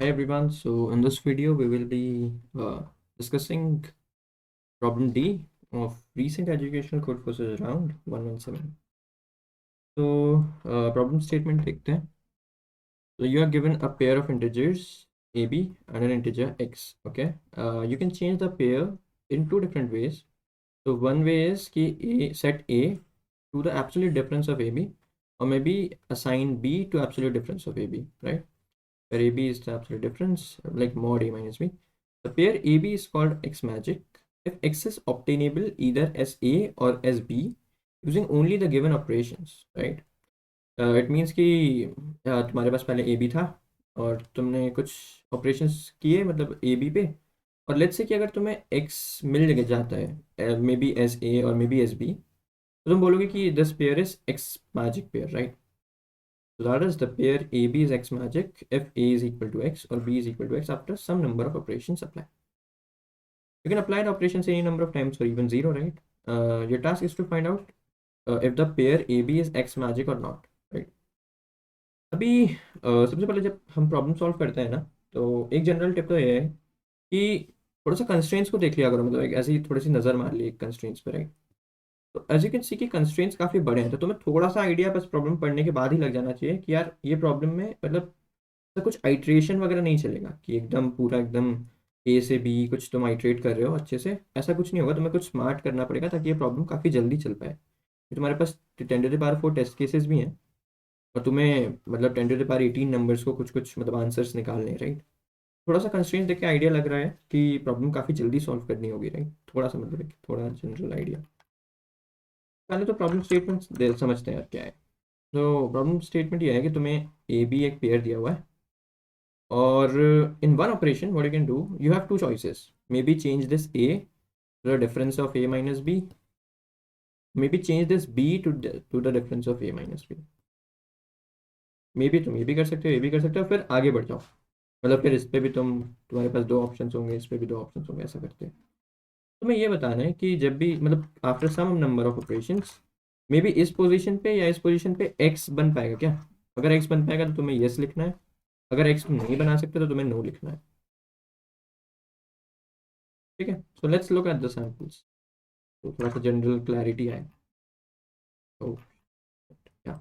Hi everyone, so in this video we will be discussing problem D of recent educational code forces round 117. So problem statement देखते हैं. So you are given a pair of integers AB and an integer X. Okay, you can change the pair in two different ways. So one way is कि set A to the absolute difference of AB, or maybe assign B to absolute difference of AB, right? Where AB is the absolute difference, like mod A minus B. The pair AB is called X magic if X is obtainable either as A or as B using only the given operations, right? It means कि तुम्हारे पास पहले AB था और तुमने कुछ operations किए मतलब AB पे, और लेट्स से कि अगर तुम्हें X मिल जाता है मे बी एज A और मे बी एज B, तो तुम बोलोगे कि this pair is X magic pair, right? So that is the pair AB is X magic if A is equal to X or B is equal to X after some number of operations apply. You can apply the operations any number of times or even zero, right? Your task is to find out if the pair AB is X magic or not, right? अभी सबसे पहले जब हम problem solve करते हैं ना, तो एक जनरल टिप तो ये है कि थोड़ा सा कंस्ट्रेंट्स को देख लिया करो, मतलब एक ऐसे ही थोड़ी सी नज़र मार ली कंस्ट्रेंट्स पे, राइट? तो एज यू कैन सी कि कंस्ट्रेंट्स काफ़ी बड़े हैं, तो तुम्हें थोड़ा सा आइडिया बस प्रॉब्लम पढ़ने के बाद ही लग जाना चाहिए कि यार ये प्रॉब्लम में मतलब तो कुछ आइट्रेशन वगैरह नहीं चलेगा कि एकदम पूरा एकदम ए से बी कुछ तुम आइट्रेट कर रहे हो अच्छे से, ऐसा कुछ नहीं होगा. तुम्हें कुछ स्मार्ट करना पड़ेगा ताकि ये प्रॉब्लम काफ़ी जल्दी चल पाए. तुम्हारे पास 10⁻⁴ टेस्ट केसेस भी हैं और तुम्हें मतलब 10⁻18 नंबर्स को कुछ कुछ मतलब आंसर्स निकालने हैं, राइट? थोड़ा सा कंस्ट्रेंट देख के आइडिया लग रहा है कि प्रॉब्लम काफ़ी जल्दी सॉल्व करनी होगी, राइट? थोड़ा सा मतलब थोड़ा जनरल आइडिया. पहले तो प्रॉब्लम स्टेटमेंट समझते हैं यार क्या है. तो प्रॉब्लम स्टेटमेंट ये है कि तुम्हें ए बी एक पेयर दिया हुआ है, or in one operation what you can do, you have two choices. Maybe change this A to the difference of A minus B, maybe change this B to the difference of A minus B. Maybe तुम ये भी कर सकते हो, ये भी कर सकते हो, फिर आगे बढ़ जाओ. मतलब फिर इस पे भी तुम्हारे पास दो ऑप्शंस होंगे, इस पे भी दो ऑप्शंस होंगे, ऐसा करते हैं. तुम्हें ये बताना है कि जब भी मतलब after some number of operations maybe इस पोजीशन पे या इस पोजीशन पे x बन पाएगा क्या. अगर x बन पाएगा तो तुम्हें यस लिखना है, अगर x नहीं बना सकते तो तुम्हें नो लिखना है. ठीक है, so let's look at the samples. तो थोड़ा सा जनरल क्लैरिटी आए. तो क्या,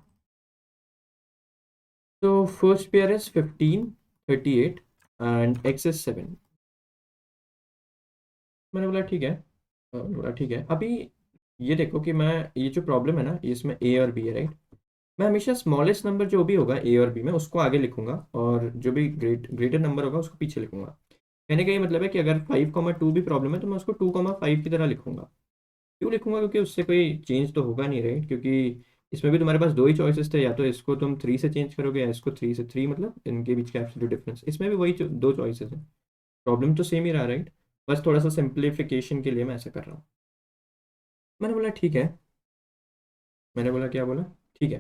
तो first pair is 15 38 and x is 7. मैंने बोला ठीक है. बोला ठीक है. अभी ये देखो कि मैं ये जो प्रॉब्लम है ना, इसमें ए और बी है, राइट? मैं हमेशा स्मॉलेस्ट नंबर जो भी होगा ए और बी में उसको आगे लिखूंगा और जो भी ग्रेटर नंबर होगा उसको पीछे लिखूंगा. कहने का ये मतलब है कि अगर 5,2 भी प्रॉब्लम है तो मैं उसको 2,5 की तरह लिखूंगा. क्यों लिखूंगा? क्योंकि उससे कोई चेंज तो होगा नहीं, राइट? क्योंकि इसमें भी तुम्हारे पास दो ही चॉइसेस थे, या तो इसको तुम 3 से चेंज करोगे या इसको 3 से. 3 मतलब इनके बीच का एब्सोल्यूट डिफरेंस. इसमें भी वही दो चॉइसेस हैं. प्रॉब्लम तो सेम ही रहा, राइट? बस थोड़ा सा सिंप्लीफिकेशन के लिए मैं ऐसा कर रहा हूँ. मैंने बोला ठीक है. मैंने बोला क्या बोला? ठीक है.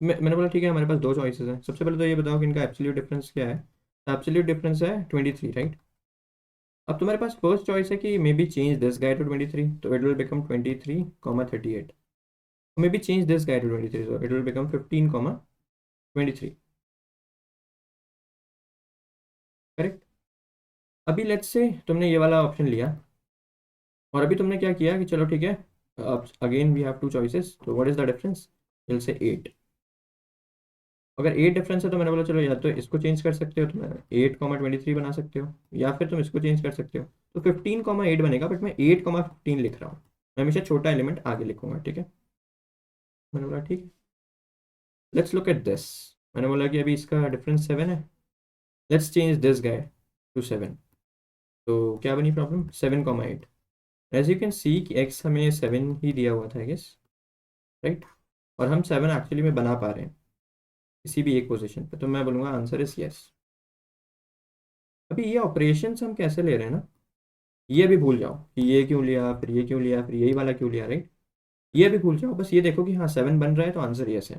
मैंने बोला ठीक है, हमारे पास दो चॉइसेस हैं. सबसे पहले तो ये बताओ कि इनका एब्सोल्यूट डिफरेंस क्या है. एब्सोल्यूट डिफरेंस है 23, राइट? अब तुम्हारे पास फर्स्ट चॉइस है कि maybe change this guy to 23, तो it will become 23, 38. maybe change this guy to 23, so it will become 15 comma 23. Correct. अभी लेट्स से तुमने ये वाला ऑप्शन लिया और अभी तुमने क्या किया कि चलो ठीक है, अब again we have two choices, तो what is the difference? Will say 8. अगर 8 डिफरेंस है तो मैंने बोला चलो या तो इसको चेंज कर सकते हो, तो मैं 8,23 बना सकते हो, या फिर तुम इसको चेंज कर सकते हो. तो 15,8 बनेगा, बट मैं 8,15 लिख रहा हूँ. मैं हमेशा छोटा एलिमेंट आगे लिखूंगा, ठीक है? मैंने बोला ठीक है. Let's look at this. मैंने बोला कि अभी इसका डिफरेंस 7 है. Let's change this guy to 7. तो क्या बनी problem? 7,8. As you can see कि एक्स हमें 7 ही दिया हुआ था, आई गेस, राइट? और हम 7 एक्चुअली में बना पा रहे हैं किसी भी एक पोजीशन पे, तो मैं बोलूँगा आंसर इज यस. अभी ये ऑपरेशंस हम कैसे ले रहे हैं ना, ये भी भूल जाओ कि ये क्यों लिया, फिर ये क्यों लिया, फिर यही वाला क्यों लिया, राइट? ये भी भूल जाओ. बस ये देखो कि हाँ 7 बन रहा है तो आंसर यस है.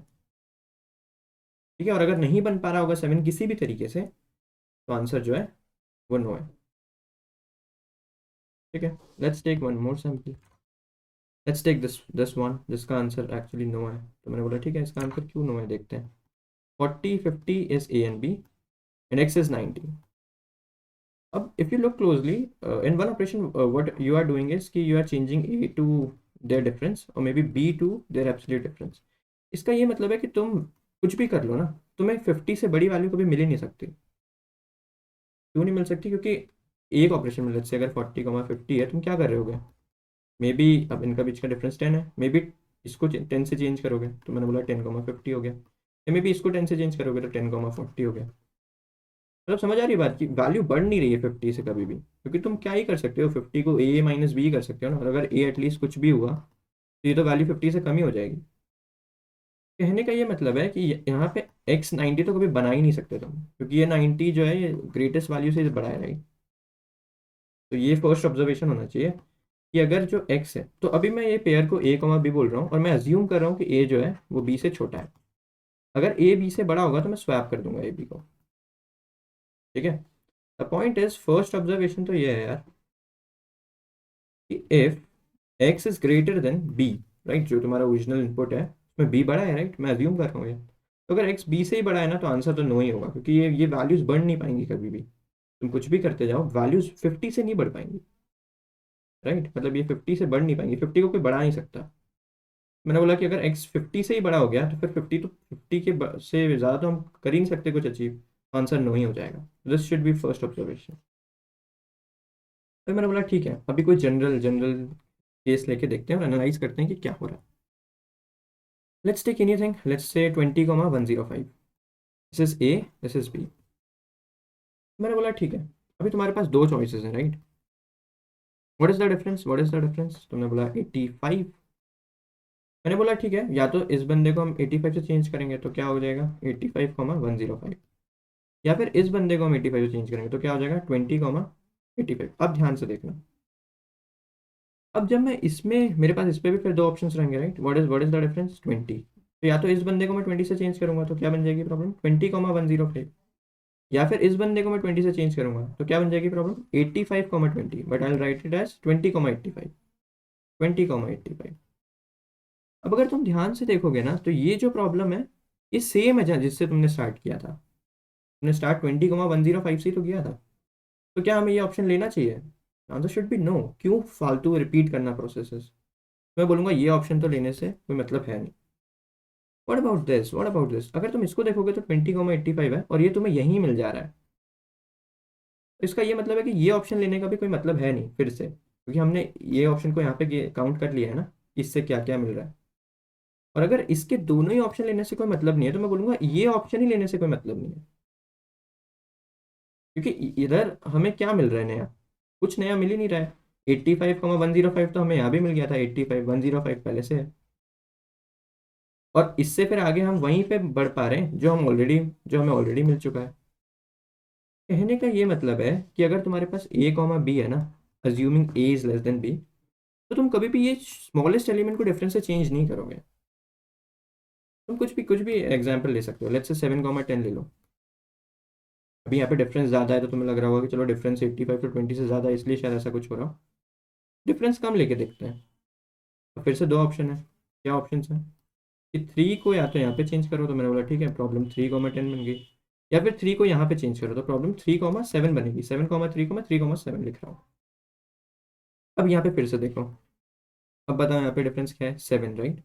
ठीक है. और अगर नहीं बन पा रहा होगा 7 किसी भी तरीके से, तो आंसर जो है वो नो है. ठीक है. Let's take one more sample. Let's take this one जिसका आंसर एक्चुअली नो है. तो मैंने बोला ठीक है, इसका आंसर क्यों नो है देखते हैं. 40 50 is A and B and X is 90. अब if you look closely in one operation, what you are doing is कि you are changing A to their difference और may be B to their absolute difference. इसका ये मतलब है कि तुम कुछ भी कर लो ना, तुम्हें 50 से बड़ी वैल्यू कभी मिल ही नहीं सकती। क्यों नहीं मिल सकती? क्योंकि एक ऑपरेशन में लेट्स से अगर 40,50 है, तुम क्या कर रहे होगे? मे बी अब इनका बीच का डिफरेंस 10 है, मे बी इसको 10 से चेंज करोगे तो मैंने बोला 10,50 हो गया, या मे बी इसको 10 से चेंज करोगे तो 10,40 हो गया। मतलब समझ आ रही है बात की वैल्यू बढ़ नहीं रही है 50 से कभी भी, क्योंकि तुम क्या ही कर सकते हो, 50 को ए माइनस बी कर सकते हो ना, और अगर ए एटलीस्ट कुछ भी हुआ तो ये तो वैल्यू 50 से कम ही हो जाएगी। कहने का ये मतलब है कि यहाँ पे एक्स 90 तो कभी बना ही नहीं सकते तुम, क्योंकि ये 90 जो है ये ग्रेटेस्ट वैल्यू से बड़ा है, राइट? तो ये फर्स्ट ऑब्जर्वेशन होना चाहिए कि अगर जो एक्स है, तो अभी मैं ये पेयर को ए कॉमा बी बोल रहा हूँ और मैं अज्यूम कर रहा हूँ कि ए जो है वो बी से छोटा है। अगर ए बी से बड़ा होगा तो मैं स्वैप कर दूंगा ए बी को। ठीक है, the point is first observation तो ये है यार कि if x is greater than b, right, जो तुम्हारा ओरिजिनल इनपुट है उसमें बी बड़ा है, राइट, मैं अज्यूम कर रहा हूँ ये। तो अगर एक्स बी से ही बड़ा है ना, तो आंसर तो नो ही होगा, क्योंकि ये वैल्यूज बढ़ नहीं पाएंगी कभी भी। तुम कुछ भी करते जाओ वैल्यूज 50 से नहीं बढ़ पाएंगी, राइट, मतलब ये 50 से बढ़ नहीं पाएंगी, 50 को कोई बढ़ा नहीं सकता। मैंने बोला कि अगर एक्स 50 से ही बड़ा हो गया तो फिर 50 तो 50 के से ज़्यादा तो हम कर ही नहीं सकते कुछ अचीव, आंसर नो ही हो जाएगा। This should be first observation. फिर मैंने बोला ठीक है, अभी कोई जनरल जनरल केस लेके देखते हैं और एनालाइज करते हैं कि क्या हो रहा है। Let's take anything, let's say 20,105, this is a, this is b. मैंने बोला ठीक है, अभी तुम्हारे पास दो चॉइसेस हैं, right? What is the difference, what is the difference? तुमने बोला 85। मैंने बोला ठीक है, या तो इस बंदे को हम 85 से चेंज करेंगे तो क्या हो जाएगा 85,105, या फिर इस बंदे को हम 85 से चेंज करेंगे तो क्या हो जाएगा 20,85। अब ध्यान से देखना, अब जब मैं इसमें, मेरे पास इस पे भी फिर दो ऑप्शंस रहेंगे, right? What is the difference 20। तो या तो इस बंदे को मैं 20 से चेंज करूंगा तो क्या बन जाएगी प्रॉब्लम 20,105, या फिर इस बंदे को मैं 20 से चेंज करूंगा तो क्या बन जाएगी problem 85,20, but I will write it as 20,85, 20,85। अब अगर तुम ध्यान से देखोगे ना, तो ये जो प्रॉब्लम है ये सेम है जिससे तुमने स्टार्ट किया था। तुमने स्टार्ट 20,105 से ही तो किया था। तो क्या हमें ये ऑप्शन लेना चाहिए? Answer should be no. क्यों फालतू रिपीट करना प्रोसेसेस? मैं बोलूंगा ये ऑप्शन तो लेने से कोई मतलब है नहीं। What about this, what about this? अगर तुम इसको देखोगे तो 20,85 है और ये तुम्हें यहीं मिल जा रहा है, तो इसका ये मतलब है कि ये ऑप्शन लेने का भी कोई मतलब है नहीं फिर से, क्योंकि हमने ये ऑप्शन को यहाँ पे काउंट कर लिया है ना, इससे क्या क्या मिल रहा है। और अगर इसके दोनों ही ऑप्शन लेने से कोई मतलब नहीं है, तो मैं बोलूंगा ये ऑप्शन ही लेने से कोई मतलब नहीं है, क्योंकि इधर हमें क्या मिल रहा है नया? कुछ नया मिल ही नहीं रहा है। 85,105 तो हमें यहाँ भी मिल गया था, 85,105 पहले से है। और इससे फिर आगे हम वहीं पे बढ़ पा रहे हैं जो हमें ऑलरेडी मिल चुका है। कहने का ये मतलब है कि अगर तुम्हारे पास ए कॉमा बी है ना, assuming a is less than b, तो तुम कभी भी ये स्मॉलेस्ट एलिमेंट को डिफरेंस से चेंज नहीं करोगे। तुम कुछ भी एग्जांपल ले सकते हो, लेट्स से 7,10 ले लो। अभी यहाँ पे डिफरेंस ज़्यादा है तो तुम्हें लग रहा होगा कि चलो डिफरेंस 85 टू 20 से ज़्यादा है, इसलिए शायद ऐसा कुछ हो रहा हो। डिफरेंस कम लेके देखते हैं। तो फिर से दो ऑप्शन है। क्या ऑप्शन है? कि 3 को या तो यहाँ पे चेंज करो, तो मैंने बोला ठीक है, प्रॉब्लम 3,10 बन गई। या फिर 3 को यहाँ पे चेंज करो तो प्रॉब्लम 3,7 बनेगी। 7,3,3,7 लिख रहा हूँ। अब यहाँ पे फिर से देखो, अब बताओ यहाँ पे डिफरेंस क्या है 7, राइट?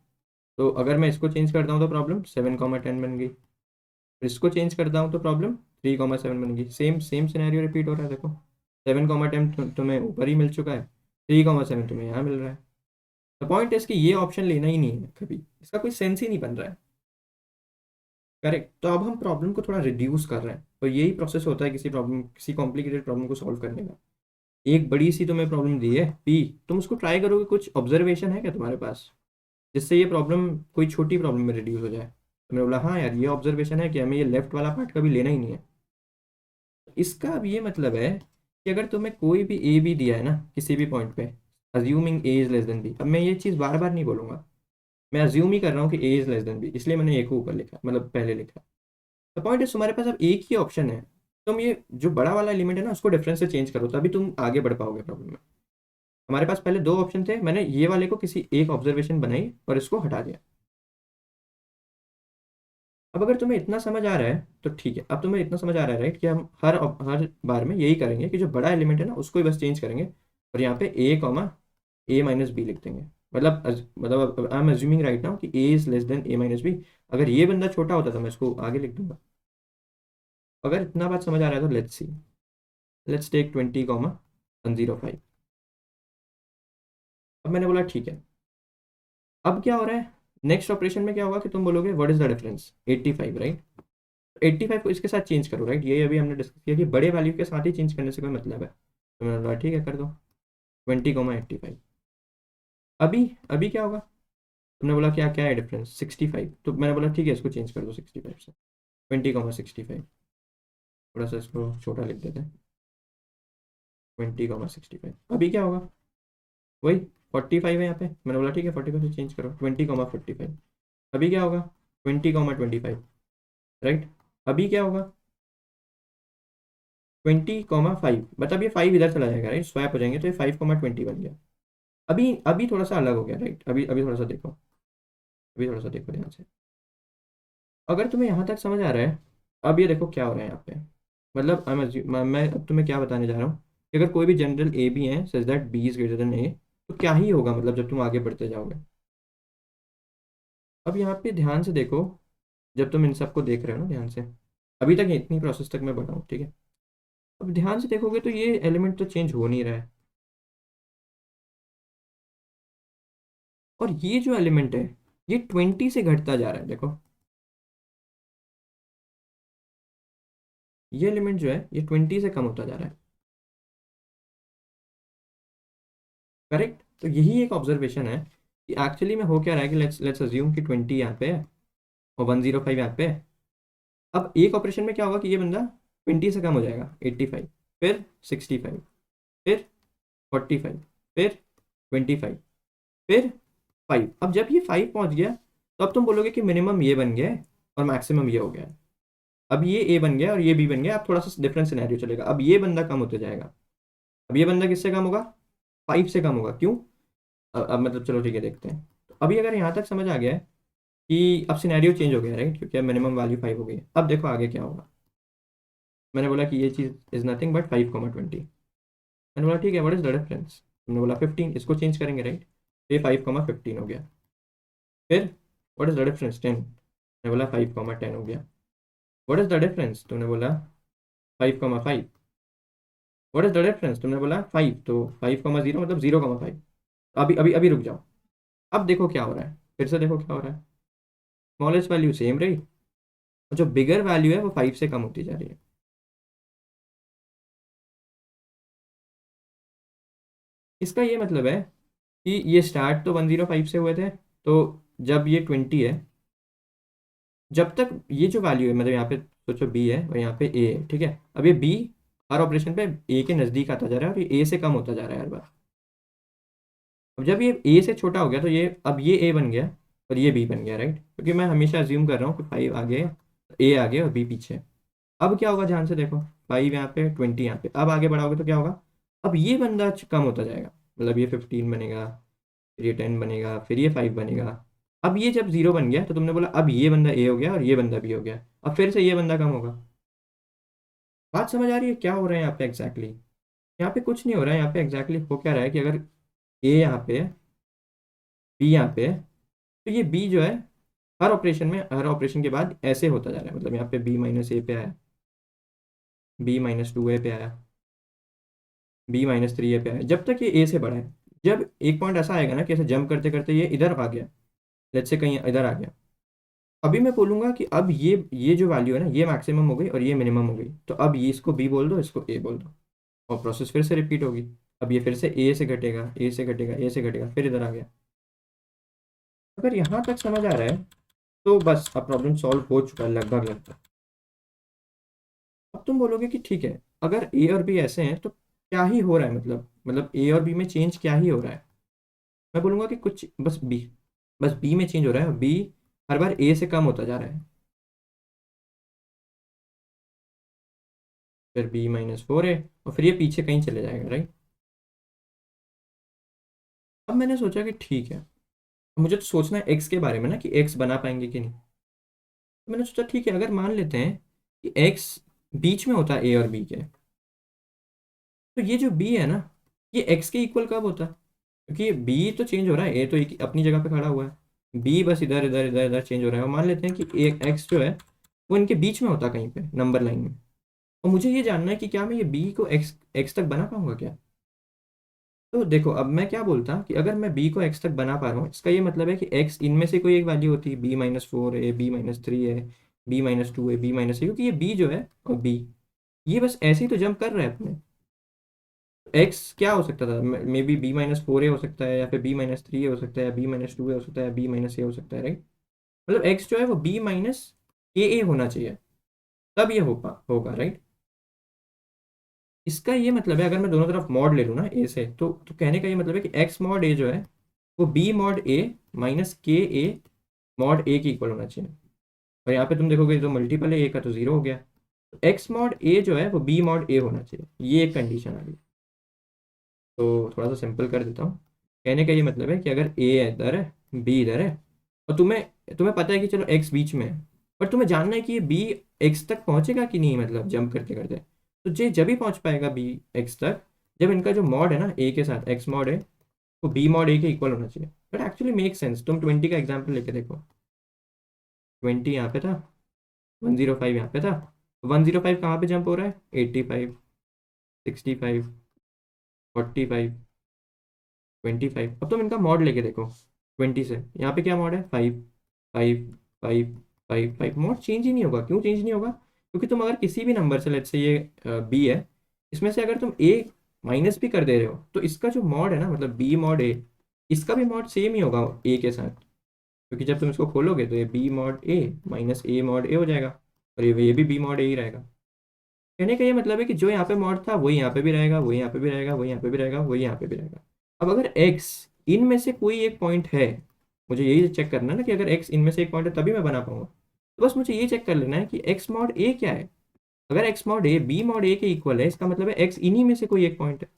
तो अगर मैं इसको चेंज करता हूँ तो प्रॉब्लम 7,10 बन गई, फिर इसको चेंज करता हूँ तो प्रॉब्लम 3,7 बन गई। सेम सेम सिनेरियो रिपीट हो रहा है, देखो 7,10 तुम्हें ऊपर ही मिल चुका है, 3,7 तुम्हें यहाँ मिल रहा है। द पॉइंट इज कि ये ऑप्शन लेना ही नहीं है कभी, इसका कोई सेंस ही नहीं बन रहा है। करेक्ट, तो अब हम प्रॉब्लम को थोड़ा रिड्यूस कर रहे हैं, तो यही प्रोसेस होता है किसी कॉम्प्लिकेटेड प्रॉब्लम को सॉल्व करने का। एक बड़ी सी तुम्हें प्रॉब्लम दी है पी, तुम उसको ट्राई करोगे, कुछ ऑब्जर्वेशन है क्या तुम्हारे पास जिससे ये प्रॉब्लम कोई छोटी प्रॉब्लम में रिड्यूस हो जाए? तुमने बोला हाँ यार, ये ऑब्जर्वेशन है कि हमें ये लेफ्ट वाला पार्ट कभी लेना ही नहीं है। इसका अब ये मतलब है कि अगर तुम्हें कोई भी ए बी दिया है ना किसी भी पॉइंट पे, assuming a is less than b, अब मैं ये चीज़ बार बार नहीं बोलूंगा, मैं अज्यूम ही कर रहा हूँ कि A is less than B, इसलिए मैंने ए को ऊपर लिखा, मतलब पहले लिखा। द पॉइंट इज तुम्हारे पास अब एक ही ऑप्शन है, तुम ये जो बड़ा वाला एलिमेंट है ना उसको डिफरेंस से चेंज करो, तभी तुम आगे बढ़ पाओगे प्रॉब्लम में। हमारे पास पहले दो ऑप्शन थे, मैंने ये वाले को किसी एक ऑब्जर्वेशन बनाई और इसको हटा दिया। अब अगर तुम्हें इतना समझ आ रहा है तो ठीक है, अब तुम्हें इतना समझ आ रहा है राइट कि हम हर बार में यही करेंगे कि जो बड़ा एलिमेंट है ना उसको ही बस चेंज करेंगे, और यहाँ पे A comma A minus B लिख देंगे। मतलब I am assuming right now कि A is less than A minus B. अगर ये बंदा छोटा होता तो मैं इसको आगे लिख दूंगा। अगर इतना बात समझ आ रहा है तो लेट्स सी, लेट्स टेक 20,105। अब मैंने बोला ठीक है। अब क्या हो रहा है नेक्स्ट ऑपरेशन में, क्या होगा कि तुम बोलोगे what is the difference 85 right. 85 को इसके साथ चेंज करो राइट, ये अभी हमने डिस्कस किया कि बड़े वैल्यू के साथ ही चेंज करने से कोई मतलब है। तो मैंने बोला ठीक है कर दो 20,85। अभी अभी क्या होगा, तुमने बोला क्या क्या है डिफरेंस 65, तो मैंने बोला ठीक है इसको चेंज कर दो 65 से 20,65। थोड़ा सा इसको छोटा लिख देते हैं 20,65। अभी क्या होगा वही 45 है यहाँ पे, मैंने बोला ठीक है 45 से चेंज करो 20,45। अभी क्या होगा 20,25 राइट। अभी क्या होगा 20,5, मतलब ये 5 इधर चला जाएगा राइट, स्वैप हो जाएंगे तो ये 5,20 बन गया। अभी अभी थोड़ा सा अलग हो गया राइट, अभी अभी थोड़ा सा देखो, अभी थोड़ा सा देखो ध्यान से। अगर तुम्हें यहाँ तक समझ आ रहा है, अब ये देखो क्या हो रहा है यहाँ पे। मतलब मैं अब तुम्हें क्या बताने जा रहा हूँ कि अगर कोई भी जनरल ए बी है such that B is greater than A, तो क्या ही होगा मतलब जब तुम आगे बढ़ते जाओगे। अब यहाँ पे ध्यान से देखो, जब तुम इन सबको देख रहे हो ना ध्यान से, अभी तक इतनी प्रोसेस तक मैं बढ़ा हूँ ठीक है। अब ध्यान से देखोगे तो ये एलिमेंट तो चेंज हो नहीं रहा है, और ये जो एलिमेंट है ये 20 से घटता जा रहा है देखो। ये एलिमेंट जो है ये 20 से कम होता जा रहा है। करेक्ट, तो यही एक ऑब्जर्वेशन है कि एक्चुअली में हो क्या रहा है कि लेट्स लेट्स अज्यूम कि 20 यहाँ पे है और 105 यहाँ पे है। अब एक ऑपरेशन में क्या होगा कि ये बंदा 20 से कम हो जाएगा 85, फिर 65, फिर 45, फिर 25, फिर 5। अब जब ये 5 पहुंच गया तो अब तुम बोलोगे कि मिनिमम ये बन गया है और मैक्सिमम ये हो गया है। अब ये ए बन गया और ये बी बन गया, अब थोड़ा सा डिफरेंट सिनेरियो चलेगा। अब ये बंदा कम होते जाएगा। अब ये बंदा किससे कम होगा 5 से कम होगा। क्यों? अब मतलब चलो ठीक है देखते हैं। तो अभी अगर यहाँ तक समझ आ गया है कि अब सिनेरियो चेंज हो गया राइट, क्योंकि अब मिनिमम वैल्यू 5 हो गई है। अब देखो आगे क्या होगा। मैंने बोला कि ये चीज़ इज नथिंग बट 5,20। मैंने बोला ठीक है व्हाट इज द डिफरेंस, तुमने बोला 15, इसको चेंज करेंगे राइट, ये 5,15 हो गया। फिर व्हाट इज द डिफरेंस 10, मैंने बोला 5,10 हो गया। व्हाट इज द डिफरेंस, तुमने बोला 5,5। व्हाट इज द डिफरेंस, तुमने बोला 5, तो 5,0 मतलब 0,5। अभी अभी अभी रुक जाओ। अब देखो क्या हो रहा है, फिर से देखो क्या हो रहा है। स्मॉलेस्ट वैल्यू सेम रही, और जो बिगर वैल्यू है वो 5 से कम होती जा रही है। इसका ये मतलब है कि ये स्टार्ट तो 105 से हुए थे, तो जब ये 20 है, जब तक ये जो वैल्यू है मतलब यहाँ पे सोचो बी है और यहाँ पे ए है ठीक है। अब ये बी हर ऑपरेशन पे ए के नज़दीक आता जा रहा है और ये ए से कम होता जा रहा है हर बार। अब जब ये ए से छोटा हो गया तो ये अब ये ए बन गया और ये बी बन गया राइट, क्योंकि मैं हमेशा अज्यूम कर रहा हूँ कि 5 आगे ए आगे और बी पीछे। अब क्या होगा ध्यान से देखो, 5 यहाँ पे 20 यहाँ पे, अब आगे बढ़ाओगे तो क्या होगा। अब ये बंदा कम होता जाएगा, मतलब ये 15 बनेगा, फिर ये 10 बनेगा, फिर ये 5 बनेगा। अब ये जब 0 बन गया तो तुमने बोला अब ये बंदा ए हो गया और ये बंदा बी हो गया, अब फिर से ये बंदा कम होगा। बात समझ आ रही है क्या हो रहा है यहाँ पे एग्जैक्टली यहाँ पे कुछ नहीं हो रहा है। यहाँ पे एग्जैक्टली हो क्या रहा है कि अगर ए यहाँ पे है, बी यहाँ पे है, तो ये बी जो है हर ऑपरेशन के बाद ऐसे होता जा रहा है। मतलब यहाँ पे बी माइनस ए पे आया, बी माइनस 2 ए पे आया, बी माइनस 3 ए पे आया, जब तक ये ए से बड़ा है। जब एक पॉइंट ऐसा आएगा ना कि ऐसे जंप करते करते ये इधर आ गया, लेट्स से कहीं इधर आ गया, अभी मैं बोलूंगा कि अब ये जो वैल्यू है ना ये मैक्सिमम हो गई और ये मिनिमम हो गई, तो अब ये इसको बी बोल दो, इसको ए बोल दो, और प्रोसेस फिर से रिपीट होगी। अब ये फिर से ए से घटेगा, ए से घटेगा, ए से घटेगा, फिर इधर आ गया। अगर यहाँ तक समझ आ रहा है तो बस अब प्रॉब्लम सॉल्व हो चुका है लगभग लगभग। अब तुम बोलोगे कि ठीक है अगर ए और बी ऐसे हैं तो क्या ही हो रहा है, मतलब ए और बी में चेंज क्या ही हो रहा है। मैं बोलूंगा कि कुछ बस बी में चेंज हो रहा है, बी हर बार ए से कम होता जा रहा है। फिर बी माइनस 4 है और फिर ये पीछे कहीं चले जाएगा राइट। अब मैंने सोचा कि ठीक है, मुझे तो सोचना है एक्स के बारे में ना कि एक्स बना पाएंगे कि नहीं। मैंने सोचा ठीक है, अगर मान लेते हैं कि एक्स बीच में होता है ए और बी के, तो ये जो बी है ना, ये एक्स के इक्वल कब होता है? क्योंकि ये बी तो चेंज हो रहा है, ए तो एक अपनी जगह पे खड़ा हुआ है, बी बस इधर इधर इधर इधर चेंज हो रहा है। और मान लेते हैं कि एक एक्स जो है वो इनके बीच में होता कहीं पे नंबर लाइन में, और मुझे ये जानना है कि क्या मैं ये बी को एक्स एक्स तक बना पाऊंगा क्या? तो देखो, अब मैं क्या बोलता कि अगर मैं बी को एक्स तक बना पा रहा हूँ, इसका ये मतलब है कि एक्स इनमें से कोई एक वैल्यू होती है, बी-4 है, बी-3 है, बी-2 है, बी-3, क्योंकि ये बी जो है और बी, ये बस ऐसे ही तो जंप कर रहे हैं अपने। एक्स क्या हो सकता था? मे बी बी-4 ए हो सकता है, या फिर बी-3 ए हो सकता है, या बी-2 ए हो सकता है, बी-ए हो सकता है, राइट? मतलब एक्स जो है वो बी-के ए होना चाहिए, तब ये होगा, राइट? इसका ये मतलब है, अगर मैं दोनों तरफ मॉड ले लूँ ना ए से, तो कहने का ये मतलब है कि एक्स मॉड ए जो है वो बी मॉड ए माइनस के ए मॉड ए की इक्वल होना चाहिए। और यहाँ पे तुम देखोगे तो मल्टीपल है ए का, तो जीरो हो गया। तो एक्स मॉड ए जो है वो बी मॉड ए होना चाहिए, ये एक कंडीशन आ गई। तो थोड़ा सा सिंपल कर देता हूँ। कहने का ये मतलब है कि अगर ए इधर है, बी इधर है, और तुम्हें तुम्हें पता है कि चलो एक्स बीच में है, पर तुम्हें जानना है कि ये बी एक्स तक पहुंचेगा कि नहीं, मतलब जंप करते करते। तो जे जब ही पहुंच पाएगा बी एक्स तक, जब इनका जो मॉड है ना ए के साथ, एक्स मॉड है, वो बी मॉड ए के इक्वल होना चाहिए। बट एक्चुअली मेक सेंस, तुम 20 का एग्जाम्पल लेके देखो। 20 यहाँ पे था, 105 यहाँ पे था, 105 कहाँ पे जंप हो रहा है? 85, 65, 45, 25। अब तुम इनका मॉड लेके देखो, 20 से यहाँ पे क्या मॉड है? 5, 5, 5, 5, 5। मॉड चेंज ही नहीं होगा। क्यों चेंज नहीं होगा? क्योंकि तुम अगर किसी भी नंबर से, लेट्स से ये बी है, इसमें से अगर तुम ए माइनस भी कर दे रहे हो, तो इसका जो मॉड है ना, मतलब बी मॉड ए, इसका भी मॉड सेम ही होगा ए के साथ। क्योंकि जब तुम इसको खोलोगे तो ये B mod A minus A mod ए हो जाएगा, और ये भी बी मॉड ए ही रहेगा। कहने का ये मतलब है कि जो यहाँ पे मॉड था वही यहाँ पे भी रहेगा, वही यहाँ पे भी रहेगा, वही यहाँ पे भी रहेगा, वही यहाँ पे भी रहेगा। अब अगर x इनमें से कोई एक पॉइंट है, मुझे यही चेक करना है ना कि अगर x इनमें से एक पॉइंट है तभी मैं बना पाऊंगा। तो बस मुझे ये चेक कर लेना है कि x मॉड a क्या है। अगर x mod a b mod a के इक्वल है, इसका मतलब है x इन्हीं में से कोई एक पॉइंट है।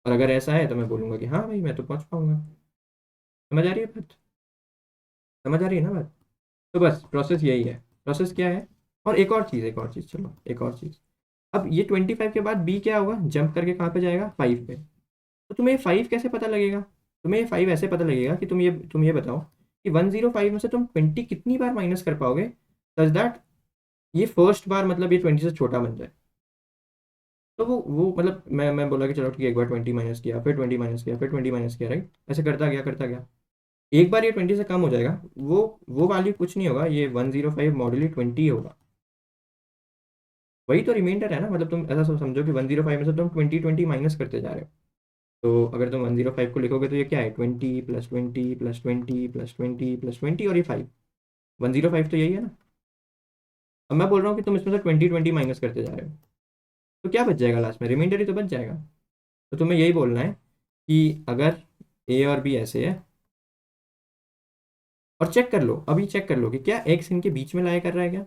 और अगर ऐसा है तो मैं बोलूंगा कि हाँ भाई, मैं तो पहुंच पाऊंगा। समझ आ रही है बात? समझ आ रही है ना बात? तो बस प्रोसेस यही है। प्रोसेस क्या है? और एक और चीज़, चलो एक और चीज़। अब ये 25 के बाद बी क्या होगा? जंप करके कहाँ पे जाएगा? 5 पे। तो तुम्हें ये 5 कैसे पता लगेगा? तुम्हें ये 5 ऐसे पता लगेगा कि तुम ये बताओ कि 105 में से तुम 20 कितनी बार माइनस कर पाओगे, सच दैट ये फर्स्ट बार मतलब ये 20 से छोटा बन जाए। तो वो मतलब मैं बोला कि चलो ठीक है, एक बार 20 माइनस किया, फिर 20 माइनस किया, फिर 20 माइनस किया, राइट? ऐसे करता गया। एक बार ये 20 से कम हो जाएगा, वो वैल्यू कुछ नहीं होगा, ये 105 मॉडुली 20 होगा। वही तो रिमाइंडर है ना, मतलब तुम ऐसा समझो कि 105 में से तुम 20 माइनस करते जा रहे हो। तो अगर तुम 105 को लिखोगे तो ये क्या है? 20 + 20 + 20 + 20 + 20 और ये 5। 105 तो यही है ना। अब मैं बोल रहा हूँ कि तुम इसमें से 20 माइनस करते जा रहे हो, तो क्या बच जाएगा लास्ट में? रिमाइंडर ही तो बच जाएगा। तो तुम्हें यही बोलना है कि अगर ए और बी ऐसे है, और चेक कर लो, अभी चेक कर लो कि क्या एक्स इनके बीच में लाया कर रहा है क्या?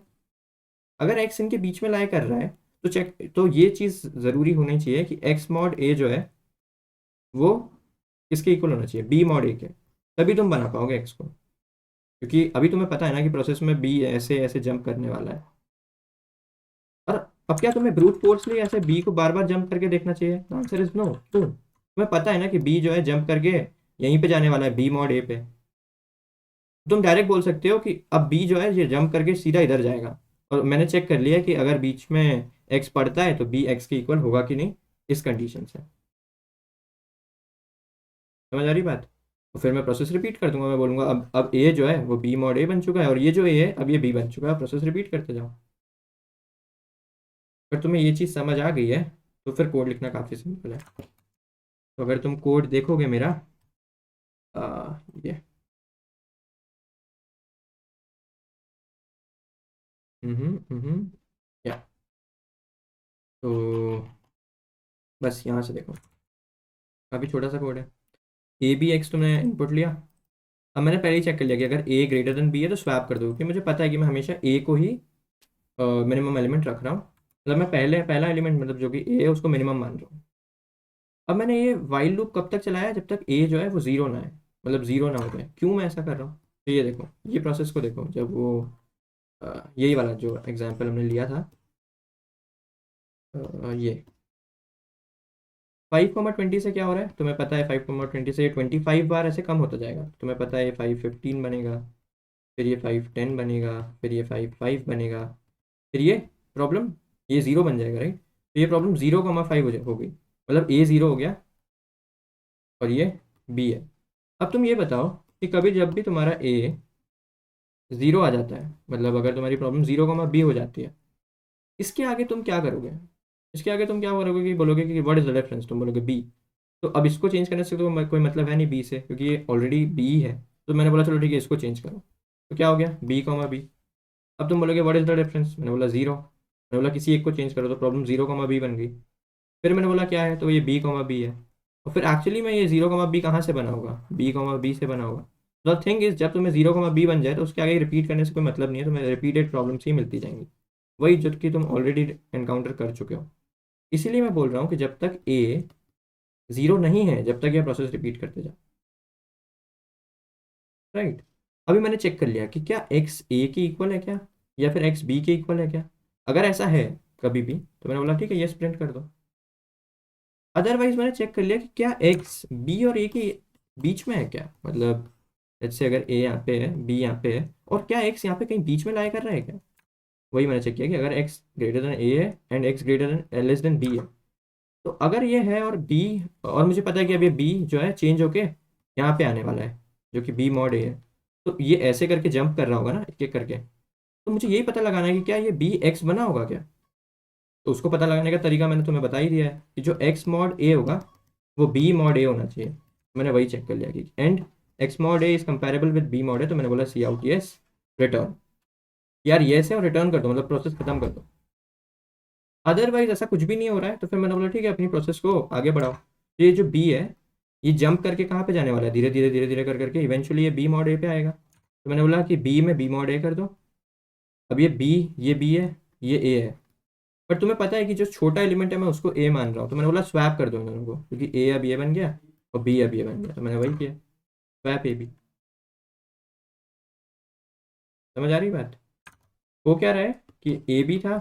अगर एक्स इनके बीच में लाया कर रहा है, तो चेक, तो ये चीज़ ज़रूरी होनी चाहिए कि एक्स मॉड ए जो है वो किसके इक्वल होना चाहिए? बी मॉड ए के। तभी तुम बना पाओगे एक्स को। क्योंकि अभी तुम्हें पता है ना कि प्रोसेस में बी ऐसे ऐसे जंप करने वाला है। और अब क्या तुम्हें ब्रूट फोर्सली ऐसे बी को बार बार जंप करके देखना चाहिए? Answer is no. क्यों? तुम्हें पता है ना कि बी जो है जंप करके यहीं पे जाने वाला है, बी मॉड ए पे। तुम डायरेक्ट बोल सकते हो कि अब बी जो है ये जंप करके सीधा इधर जाएगा, और मैंने चेक कर लिया कि अगर बीच में एक्स पड़ता है तो बी एक्स के इक्वल होगा कि नहीं, इस कंडीशन से। समझ आ रही बात? तो फिर मैं प्रोसेस रिपीट कर दूंगा, मैं बोलूंगा अब ए जो है वो बी मॉड ए बन चुका है, और ये जो ए है अब ये बी बन चुका है। प्रोसेस रिपीट करते जाओ। अगर तुम्हें ये चीज़ समझ आ गई है तो फिर कोड लिखना काफ़ी सिंपल है। तो अगर तुम कोड देखोगे मेरा, ये, या, तो बस यहाँ से देखो, काफ़ी छोटा सा कोड है। ए बी एक्स तुमने इनपुट लिया। अब मैंने पहले ही चेक कर लिया कि अगर ए ग्रेटर देन बी है तो स्वैप कर दो, क्योंकि मुझे पता है कि मैं हमेशा ए को ही मिनिमम एलिमेंट रख रहा हूँ। मतलब मैं पहला एलिमेंट मतलब जो कि ए है उसको मिनिमम मान रहा हूँ। अब मैंने ये वाइल लूप कब तक चलाया? जब तक ए जो है वो जीरो ना है, मतलब जीरो ना हो जाए। क्यों मैं ऐसा कर रहा हूँ? तो ये देखो, ये प्रोसेस को देखो, जब वो यही वाला जो एग्जाम्पल हमने लिया था, ये 5,20 से क्या हो रहा है तुम्हें पता है, 5,20 से 25 बार ऐसे कम होता जाएगा, तुम्हें पता है ये 515 बनेगा, फिर ये 510 बनेगा, फिर ये 55 बनेगा, फिर ये प्रॉब्लम ये ज़ीरो बन जाएगा, राइट। तो ये प्रॉब्लम 0,5 हो गई, मतलब ए ज़ीरो हो गया और ये बी है। अब तुम ये बताओ कि कभी जब भी तुम्हारा ए ज़ीरो आ जाता है, मतलब अगर तुम्हारी प्रॉब्लम 0,b हो जाती है, इसके आगे तुम क्या करोगे? इसके आगे तुम क्या करोगे कि बोलोगे कि व्हाट इज द रेफरेंस, तुम बोलोगे बी। तो अब इसको चेंज करने से तो कोई मतलब है नहीं बी से, क्योंकि ये ऑलरेडी बी है। तो मैंने बोला चलो ठीक है इसको चेंज करो, तो क्या हो गया बी। अब तुम बोलोगे व्हाट इज द रेफरेंस, मैंने बोला जीरो, मैंने बोला किसी एक को चेंज करो, तो प्रॉब्लम 0,b बन गई। फिर मैंने बोला क्या है, तो ये बी है। और फिर एक्चुअली में ये 0,b कहाँ से बना होगा, बी से बना होगा। द थिंग इज जब तुम्हें 0,b बन जाए तो उसके आगे रिपीट करने से कोई मतलब नहीं है, तुम्हें रिपीटेड प्रॉब्लम्स ही मिलती जाएंगी, वही जो कि तुम ऑलरेडी एनकाउंटर कर चुके हो। इसीलिए मैं बोल रहा हूँ कि जब तक ए ज़ीरो नहीं है, जब तक यह प्रोसेस रिपीट करते जाओ, राइट। अभी मैंने चेक कर लिया कि क्या एक्स ए के इक्वल है क्या, या फिर एक्स बी के इक्वल है क्या। अगर ऐसा है कभी भी तो मैंने बोला ठीक है यस प्रिंट कर दो। अदरवाइज मैंने चेक कर लिया कि क्या एक्स बी और ए के बीच में है क्या, मतलब लेट्स से अगर ए यहाँ पे है बी यहाँ पे है, और क्या एक्स यहाँ पे कहीं बीच में लाया कर रहा है क्या। वही मैंने चेक किया कि अगर एक्स ग्रेटर देन ए है and x greater than less than b है, तो अगर ये है और बी, और मुझे पता है कि अब ये बी जो है चेंज होके यहाँ पे आने वाला है जो कि बी मॉड ए है, तो ये ऐसे करके जंप कर रहा होगा ना एक एक करके। तो मुझे यही पता लगाना है कि क्या ये बी एक्स बना होगा क्या। तो उसको पता लगाने का तरीका मैंने तुम्हें बता ही दिया है कि जो एक्स मॉड ए होगा वो बी मॉड ए होना चाहिए। मैंने वही चेक कर लिया कि and x mod A is comparable with B mod A, तो मैंने बोला सी आउट यस रिटर्न। यार येस है और रिटर्न कर दो, मतलब प्रोसेस खत्म कर दो। अदरवाइज ऐसा कुछ भी नहीं हो रहा है, तो फिर मैंने बोला ठीक है अपनी प्रोसेस को आगे बढ़ाओ। ये जो बी है ये जंप करके कहाँ पे जाने वाला है, धीरे धीरे धीरे धीरे कर करके इवेंचुअली ये बी मॉड ए पे आएगा। तो मैंने बोला कि बी में बी मॉड ए कर दो। अब ये बी है, ये ए है, बट तुम्हें पता है कि जो छोटा एलिमेंट है मैं उसको ए मान रहा हूँ, तो मैंने बोला स्वैप कर दो इन दोनों को, क्योंकि ए अब ये बन गया और बी अब ये बन गया, तो मैंने वही किया स्वैप ए बी। समझ आ रही बात। वो क्या रहा है कि ए बी था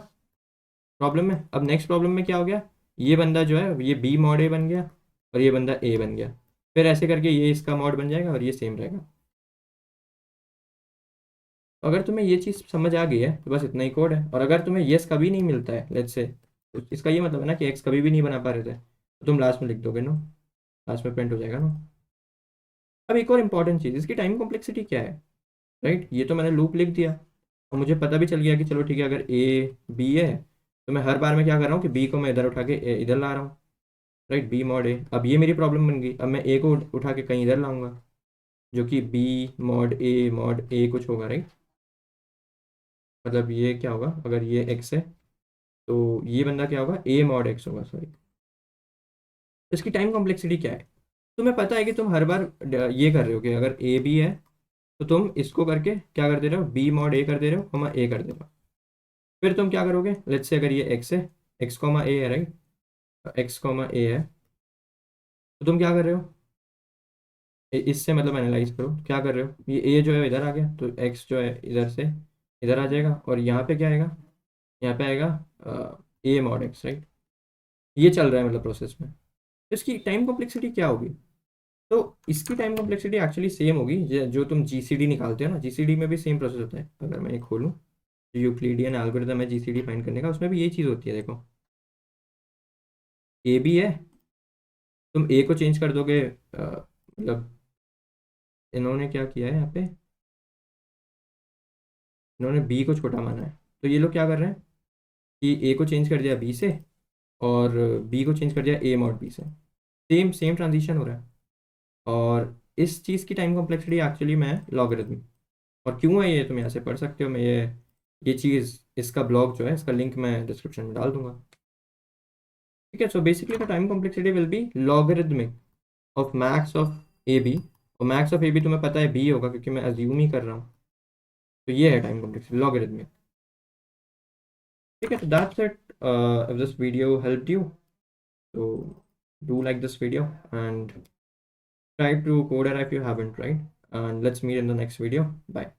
प्रॉब्लम में, अब नेक्स्ट प्रॉब्लम में क्या हो गया, ये बंदा जो है ये बी मॉड ए बन गया और ये बंदा ए बन गया। फिर ऐसे करके ये इसका मॉड बन जाएगा और ये सेम रहेगा। तो अगर तुम्हें ये चीज़ समझ आ गई है तो बस इतना ही कोड है। और अगर तुम्हें येस कभी नहीं मिलता है लेट्स से, तो इसका ये मतलब है ना कि एक्स कभी भी नहीं बना पा रहे थे, तो तुम लास्ट में लिख दोगे नो, लास्ट में प्रिंट हो जाएगा नो। अब एक और इंपॉर्टेंट चीज़, इसकी टाइम कॉम्प्लेक्सिटी क्या है, राइट। ये तो मैंने लूप लिख दिया और मुझे पता भी चल गया कि चलो ठीक है अगर ए बी है तो मैं हर बार में क्या कर रहा हूँ कि बी को मैं इधर उठा के इधर ला रहा हूँ, राइट, बी मॉड ए। अब ये मेरी प्रॉब्लम बन गई, अब मैं ए को उठा के कहीं इधर लाऊंगा जो कि बी मॉड ए कुछ होगा, राइट। मतलब ये क्या होगा, अगर ये एक्स है तो ये बंदा क्या होगा, ए मॉड एक्स होगा, सॉरी। इसकी टाइम कॉम्प्लेक्सिटी क्या है, तुम्हें पता है कि तुम हर बार ये कर रहे हो कि अगर ए बी है तो तुम इसको करके क्या कर दे रहे हो, बी मॉड ए कर दे रहे हो, कॉमा ए कर दे रहे हो। फिर तुम क्या करोगे, लेट्स से अगर ये एक्स है, एक्स कॉमा ए है, राइट, एक्स कॉमा ए है, तो तुम क्या कर रहे हो, इससे मतलब एनालाइज करो क्या कर रहे हो। ये ए जो है इधर आ गया तो एक्स जो है इधर से इधर आ जाएगा, और यहाँ पे क्या आएगा, यहाँ पे आएगा ए मॉड एक्स, राइट। ये चल रहा है मतलब प्रोसेस में। तो इसकी टाइम कॉम्प्लेक्सिटी क्या होगी, तो इसकी टाइम कॉम्प्लेक्सिटी एक्चुअली सेम होगी जो तुम जीसीडी निकालते हो ना, जीसीडी में भी सेम प्रोसेस होता है। अगर मैं ये खोलूँ, जो यूक्लिडियन एल्गोरिथम है जीसीडी फाइंड करने का, उसमें भी यही चीज़ होती है। देखो ए भी है, तुम ए को चेंज कर दोगे, मतलब इन्होंने क्या किया है यहाँ पे, इन्होंने बी को छोटा माना है, तो ये लोग क्या कर रहे हैं कि ए को चेंज कर दिया बी से और बी को चेंज कर दिया ए मॉड बी से। सेम सेम ट्रांजिशन हो रहा है। और इस चीज़ की टाइम कॉम्प्लेक्सिटी एक्चुअली मैं लॉगरिथम, और क्यों है ये तुम यहाँ से पढ़ सकते हो। मैं ये चीज़ इसका ब्लॉग जो है इसका लिंक मैं डिस्क्रिप्शन में डाल दूंगा। ठीक है, so basically the time complexity will be logarithmic of max of a b, और मैक्स ऑफ ए बी तुम्हें पता है बी होगा क्योंकि मैं अज्यूम ही कर रहा हूँ। तो ये है टाइम कॉम्प्लेक्सिटी लॉगरिथमिक। ठीक है, so that's it. If this video helped you, so do like this video and try to code it if you haven't, right? And let's meet in the next video. Bye.